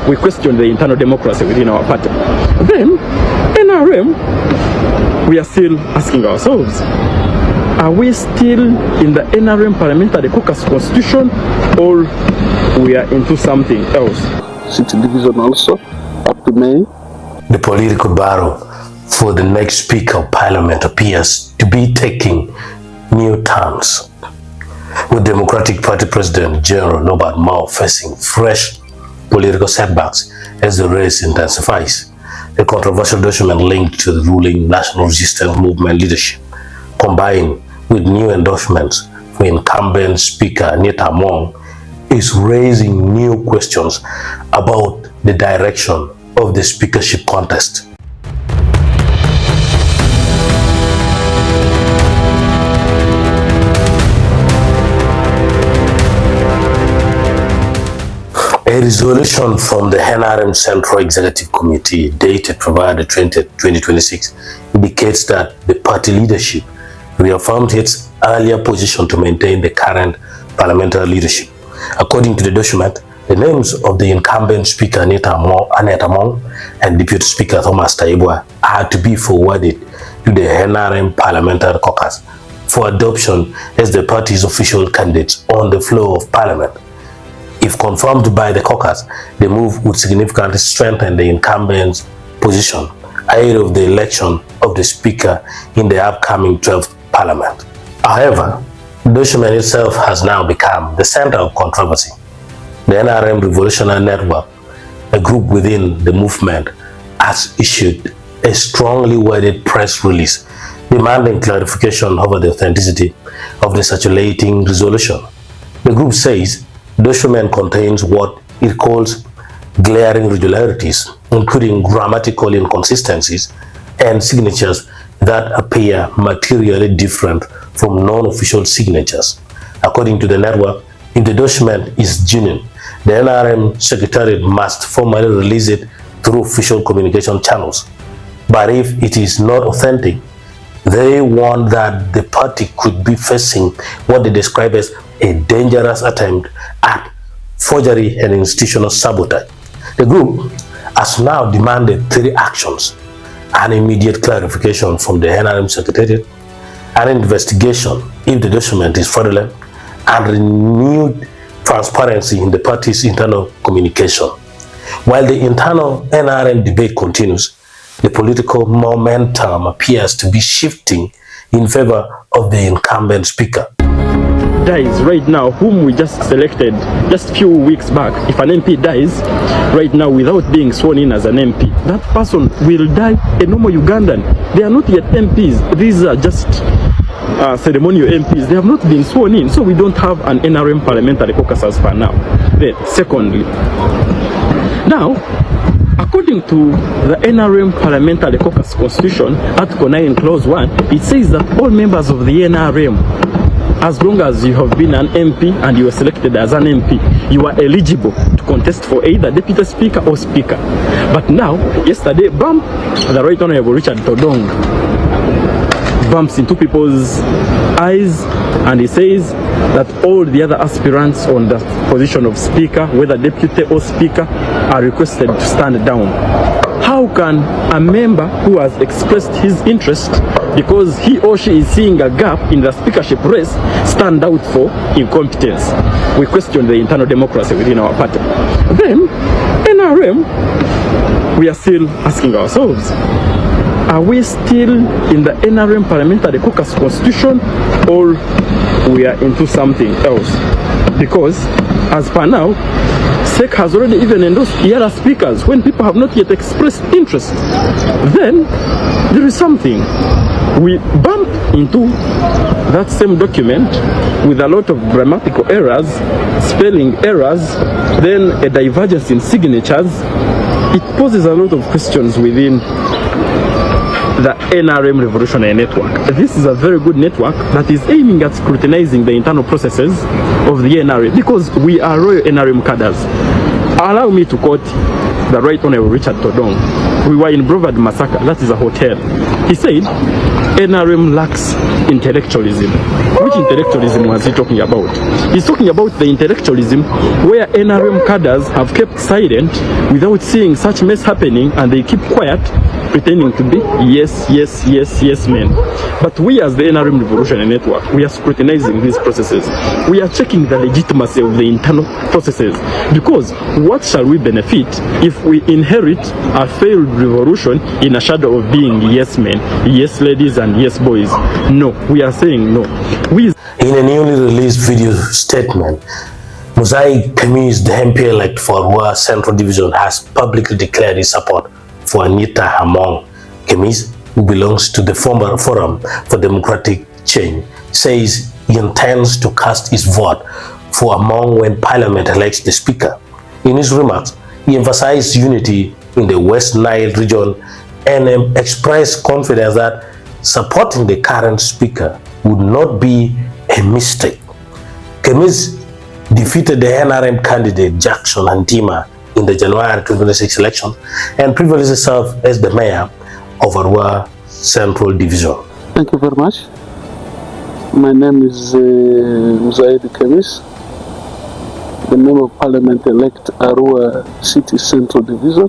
we question the internal democracy within our party. Then, NRM, we are still asking ourselves, are we still in the NRM Parliamentary Caucus Constitution, or we are into something else? 6th division also, up to May. The political battle for the next Speaker of Parliament appears to be taking new turns, with Democratic Party President General Norbert facing fresh political setbacks as the race intensifies. A controversial document linked to the ruling National Resistance Movement leadership, combined with new endorsements for incumbent Speaker Nita Mong, is raising new questions about the direction of the speakership contest. A resolution from the NRM Central Executive Committee dated February 20, 2026 indicates that the party leadership reaffirmed its earlier position to maintain the current parliamentary leadership. According to the document, the names of the incumbent Speaker Anita Mong and Deputy Speaker Thomas Taibwa are to be forwarded to the NRM Parliamentary Caucus for adoption as the party's official candidates on the floor of Parliament. If confirmed by the caucus, the move would significantly strengthen the incumbent's position ahead of the election of the Speaker in the upcoming 12th Parliament. However, the document itself has now become the center of controversy. The NRM Revolutionary Network, a group within the movement, has issued a strongly worded press release demanding clarification over the authenticity of the circulating resolution. The group says the document contains what it calls glaring irregularities, including grammatical inconsistencies and signatures that appear materially different from non-official signatures. According to the network, if the document is genuine, the NRM Secretariat must formally release it through official communication channels. But if it is not authentic, they warn that the party could be facing what they describe as a dangerous attempt at forgery and institutional sabotage. The group has now demanded 3 actions: an immediate clarification from the NRM Secretariat, an investigation if the document is fraudulent, and renewed transparency in the party's internal communication. While the internal NRM debate continues, the political momentum appears to be shifting in favor of the incumbent speaker. Dies right now, whom we just selected just a few weeks back, if an MP dies right now without being sworn in as an MP, that person will die a normal Ugandan. They are not yet MPs. These are just ceremonial MPs. They have not been sworn in, so we don't have an NRM parliamentary caucus as per now. Then, secondly, now, according to the NRM Parliamentary Caucus Constitution, Article 9, Clause 1, it says that all members of the NRM, as long as you have been an MP and you were selected as an MP, you are eligible to contest for either Deputy Speaker or Speaker. But now, yesterday, the Right Honorable Richard Todong bumps into people's eyes and he says that all the other aspirants on the position of Speaker, whether Deputy or Speaker, are requested to stand down. How can a member who has expressed his interest because he or she is seeing a gap in the speakership race stand out for incompetence? We question the internal democracy within our party. Then, NRM, we are still asking ourselves, are we still in the NRM Parliamentary Caucus Constitution, or we are into something else? Because, as per now, SEC has already even endorsed the other speakers when people have not yet expressed interest. Then, there is something. We bump into that same document with a lot of grammatical errors, spelling errors, then a divergence in signatures. It poses a lot of questions within the NRM Revolutionary Network. This is a very good network that is aiming at scrutinizing the internal processes of the NRM, because we are royal NRM cadres. Allow me to quote the Right Honorable Richard Todong. We were in Brevard Massacre, that is a hotel. He said, NRM lacks intellectualism. Which intellectualism was he talking about? He's talking about the intellectualism where NRM cadres have kept silent without seeing such mess happening, and they keep quiet, pretending to be yes men. But we as the NRM Revolutionary Network, we are scrutinizing these processes. We are checking the legitimacy of the internal processes, because what shall we benefit if we inherit a failed revolution in a shadow of being yes men, yes ladies and yes boys? No, we are saying no. In a newly released video statement, Muzai Kemis, the MP elect for Arua Central Division, has publicly declared his support for Anita Hamong. Kemis, who belongs to the former Forum for Democratic Change, says he intends to cast his vote for Hamong when Parliament elects the Speaker. In his remarks, he emphasized unity in the West Nile region and expressed confidence that supporting the current Speaker would not be a mistake. Kemis defeated the NRM candidate Jackson Antima in the January 2026 election and previously served as the mayor of Arua Central Division. Thank you very much. My name is Muzaid Kemis, the member of Parliament elect Arua City Central Division,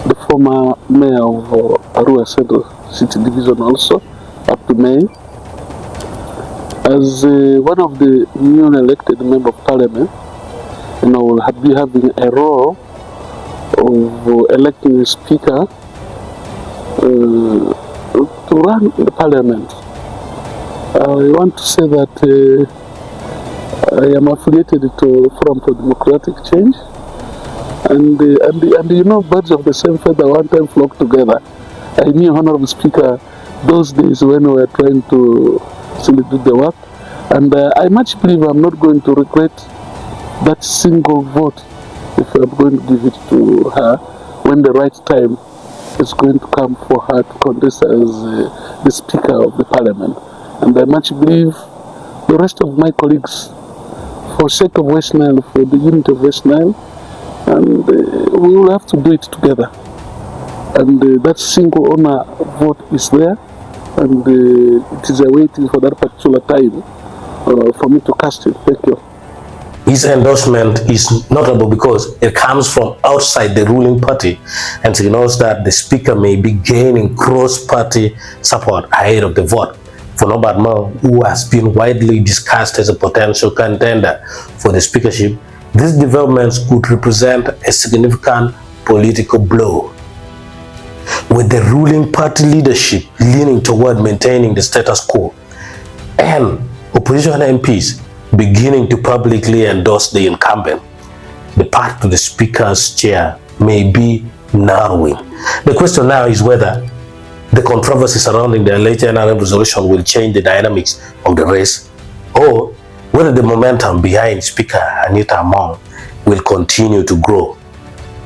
the former mayor of Arua Central City Division also, up to May. As one of the newly elected member of Parliament, and I will be having a role of electing a Speaker to run the Parliament. I want to say that I am affiliated to Forum for Democratic Change, and you know, birds of the same feather one time flock together. I knew Honorable Speaker those days when we were trying to still do the work, and I much believe I'm not going to regret that single vote if I'm going to give it to her when the right time is going to come for her to contest as the Speaker of the Parliament. And I much believe the rest of my colleagues, for sake of West Nile, for the unity of West Nile, and we will have to do it together. And that single honor vote is there, and it is awaiting for that particular time for me to cast it. Thank you. His endorsement is notable because it comes from outside the ruling party and signals that the Speaker may be gaining cross-party support ahead of the vote. For Norbert, who has been widely discussed as a potential contender for the Speakership, these developments could represent a significant political blow, with the ruling party leadership leaning toward maintaining the status quo and opposition MPs beginning to publicly endorse the incumbent. The path to the Speaker's chair may be narrowing. The question now is whether the controversy surrounding the later NRM resolution will change the dynamics of the race, or whether the momentum behind Speaker Anita Hamong will continue to grow.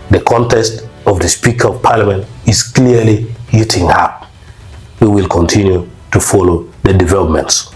The contest of the Speaker of Parliament is clearly heating up. We will continue to follow the developments.